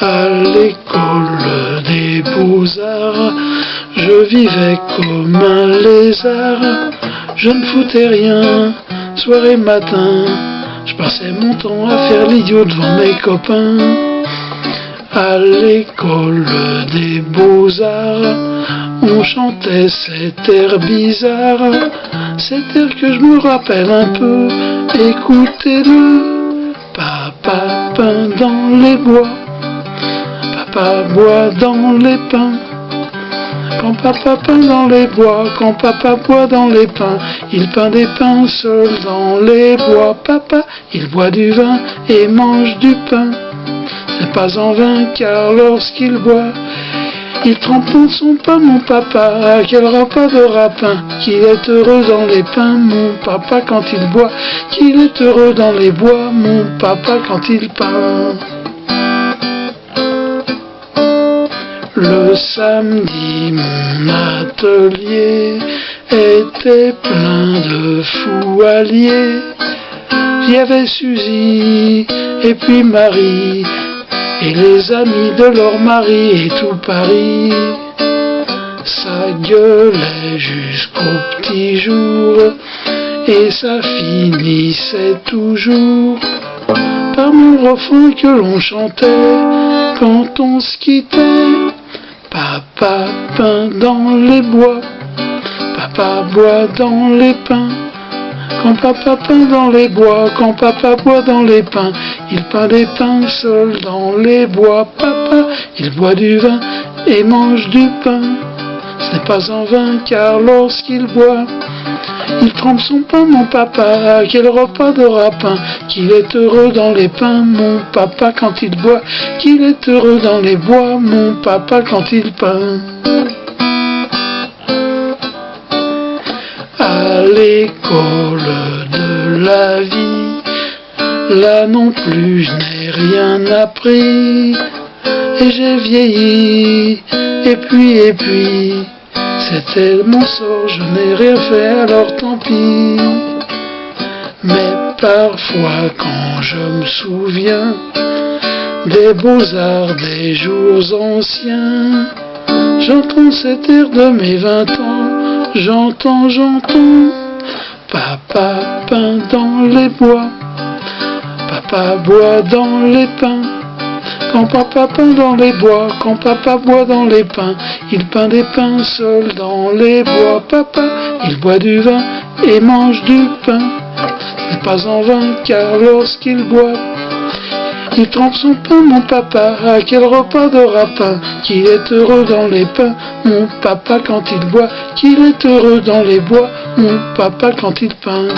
À l'école des beaux-arts, je vivais comme un lézard. Je ne foutais rien, soir et matin. Je passais mon temps à faire l'idiot devant mes copains. À l'école des beaux-arts, on chantait cet air bizarre. Cet air que je me rappelle un peu, écoutez-le. Papa peint dans les bois, papa boit dans les pins. Quand papa peint dans les bois, quand papa boit dans les pins, il peint des pins seuls dans les bois. Papa, il boit du vin et mange du pain. C'est pas en vain car lorsqu'il boit, il trempe dans son pain, mon papa. Quel repas de rapin, qu'il est heureux dans les pins, mon papa, quand il boit. Qu'il est heureux dans les bois, mon papa, quand il peint. Le samedi, mon atelier était plein de fous alliés. J'y avait Suzy et puis Marie, et les amis de leur mari et tout Paris. Ça gueulait jusqu'au petit jour, et ça finissait toujours par mon refrain que l'on chantait quand on se quittait. Papa peint dans les bois, papa boit dans les pins. Quand papa peint dans les bois, quand papa boit dans les pins, il peint des pins seuls dans les bois. Papa, il boit du vin et mange du pain. Ce n'est pas en vain car lorsqu'il boit, il trempe son pain, mon papa. Quel repas de rapin, qu'il est heureux dans les pins, mon papa, quand il boit. Qu'il est heureux dans les bois, mon papa, quand il peint. À l'école de la vie, là non plus je n'ai rien appris. Et j'ai vieilli, et puis, c'était mon sort, je n'ai rien fait, alors tant pis. Mais parfois quand je me souviens des beaux-arts des jours anciens, j'entends cet air de mes 20 ans, j'entends. Papa peint dans les bois, papa boit dans les pins. Quand papa peint dans les bois, quand papa boit dans les pins, il peint des pins seuls dans les bois. Papa, il boit du vin et mange du pain. Ce n'est pas en vain car lorsqu'il boit, il trempe son pain, mon papa. Quel repas de rapin, qu'il est heureux dans les pins, mon papa, quand il boit. Qu'il est heureux dans les bois, mon papa, quand il peint.